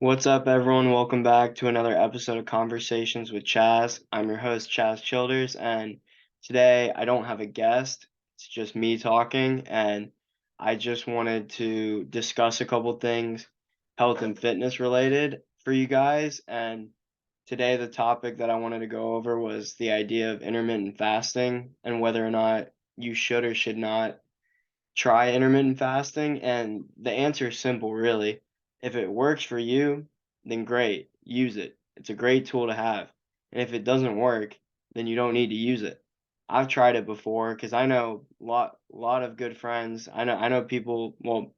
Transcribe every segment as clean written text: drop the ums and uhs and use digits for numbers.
What's up, everyone? Welcome back to another episode of Conversations with Chaz. I'm your host, Chaz Childers, and today I don't have a guest. It's just me talking, and I just wanted to discuss a couple things health and fitness related for you guys. And today, the topic that I wanted to go over was the idea of intermittent fasting and whether or not you should or should not try intermittent fasting. And the answer is simple, really. If it works for you, then great, use it. It's a great tool to have. And if it doesn't work, then you don't need to use it. I've tried it before because I know lot of good friends. I know people. Well,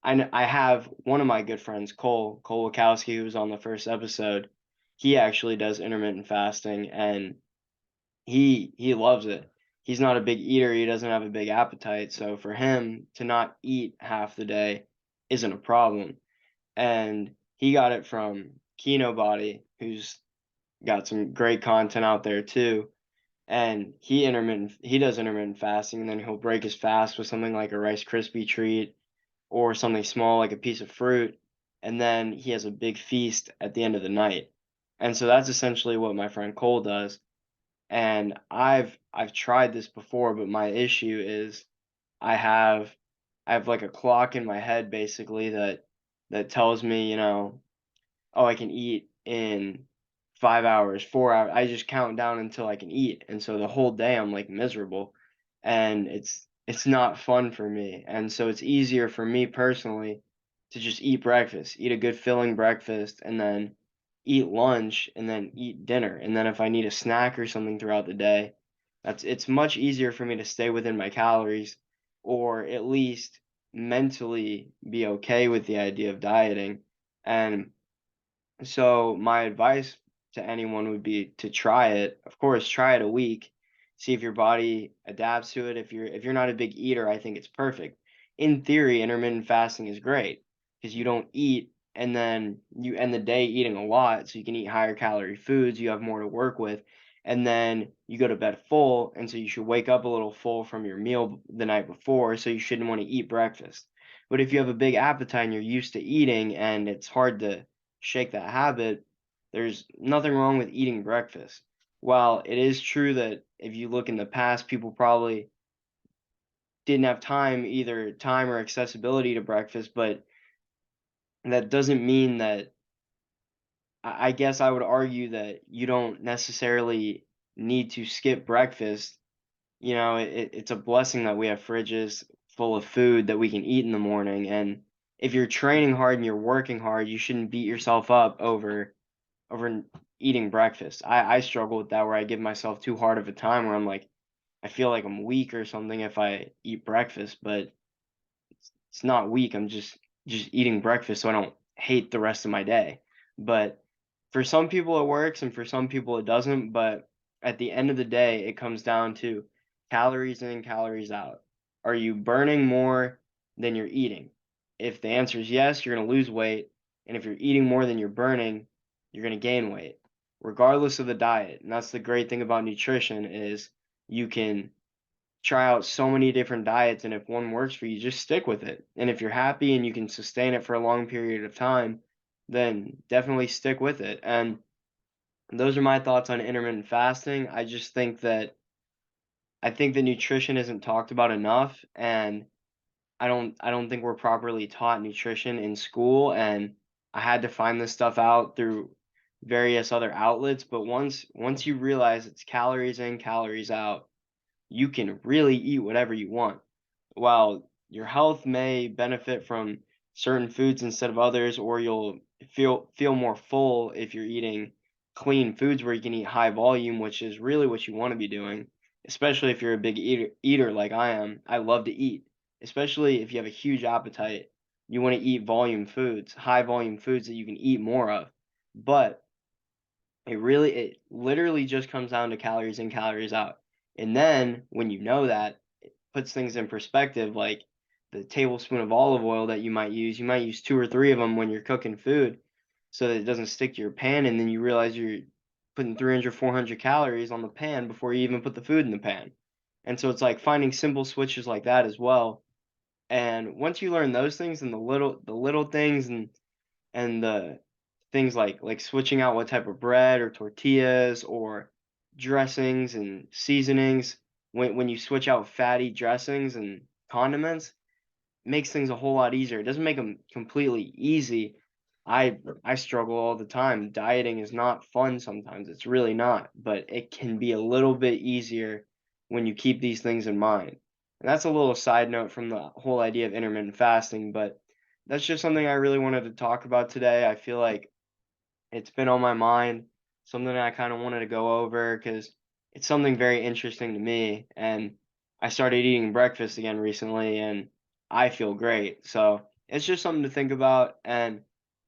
I have one of my good friends, Cole Wachowski, who was on the first episode. He actually does intermittent fasting, and he loves it. He's not a big eater, he doesn't have a big appetite, so for him to not eat half the day isn't a problem. And he got it from Kino Body, who's got some great content out there too. And he does intermittent fasting, and then he'll break his fast with something like a Rice Krispie treat or something small like a piece of fruit, and then he has a big feast at the end of the night. And so that's essentially what my friend Cole does. And I've tried this before, but my issue is I have I have like a clock in my head basically that tells me, oh, I can eat in 5 hours, 4 hours. I just count down until I can eat. And so the whole day I'm like miserable, and it's not fun for me. And so it's easier for me personally to just eat breakfast, eat a good filling breakfast, and then eat lunch and then eat dinner. And then if I need a snack or something throughout the day, it's much easier for me to stay within my calories, or at least mentally be okay with the idea of dieting. And so my advice to anyone would be to try it. Of course, try it a week, see if your body adapts to it. If you're not a big eater, I think it's perfect. In theory, intermittent fasting is great because you don't eat and then you end the day eating a lot, so you can eat higher calorie foods, you have more to work with, and then you go to bed full, and so you should wake up a little full from your meal the night before, so you shouldn't want to eat breakfast. But if you have a big appetite and you're used to eating and it's hard to shake that habit, there's nothing wrong with eating breakfast. While it is true that if you look in the past, people probably didn't have time, either time or accessibility to breakfast, but that doesn't mean that I guess I would argue that you don't necessarily need to skip breakfast. It's a blessing that we have fridges full of food that we can eat in the morning. And if you're training hard and you're working hard, you shouldn't beat yourself up over eating breakfast. I struggle with that where I give myself too hard of a time where I'm like, I feel like I'm weak or something if I eat breakfast, but it's not weak. I'm just eating breakfast so I don't hate the rest of my day. But for some people it works and for some people it doesn't, but at the end of the day it comes down to calories in, calories out. Are you burning more than you're eating? If the answer is yes, you're going to lose weight, and if you're eating more than you're burning, you're going to gain weight regardless of the diet. And that's the great thing about nutrition is you can try out so many different diets, and if one works for you, just stick with it. And if you're happy and you can sustain it for a long period of time, then definitely stick with it. And those are my thoughts on intermittent fasting. I think that nutrition isn't talked about enough, and I don't think we're properly taught nutrition in school, and I had to find this stuff out through various other outlets. But once you realize it's calories in, calories out, you can really eat whatever you want. While your health may benefit from certain foods instead of others, or you'll feel more full if you're eating clean foods where you can eat high volume, which is really what you want to be doing, especially if you're a big eater like I am. I love to eat, especially if you have a huge appetite. You want to eat volume foods, high volume foods that you can eat more of. But it literally just comes down to calories in, calories out. And then when you know that, it puts things in perspective, like the tablespoon of olive oil that you might use two or three of them when you're cooking food so that it doesn't stick to your pan. And then you realize you're putting 300, 400 calories on the pan before you even put the food in the pan. And so it's like finding simple switches like that as well. And once you learn those things and the little things and the things like switching out what type of bread or tortillas or dressings and seasonings. When you switch out fatty dressings and condiments, makes things a whole lot easier. It doesn't make them completely easy. I struggle all the time. Dieting is not fun sometimes. It's really not, but it can be a little bit easier when you keep these things in mind. And that's a little side note from the whole idea of intermittent fasting, but that's just something I really wanted to talk about today. I feel like it's been on my mind, something that I kind of wanted to go over because it's something very interesting to me. And I started eating breakfast again recently, and I feel great. So it's just something to think about. And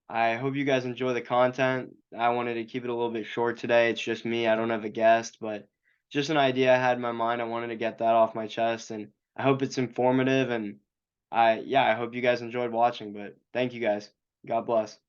I hope you guys enjoy the content. I wanted to keep it a little bit short today. It's just me. I don't have a guest, but just an idea I had in my mind. I wanted to get that off my chest, and I hope it's informative. And yeah, I hope you guys enjoyed watching. But thank you guys. God bless.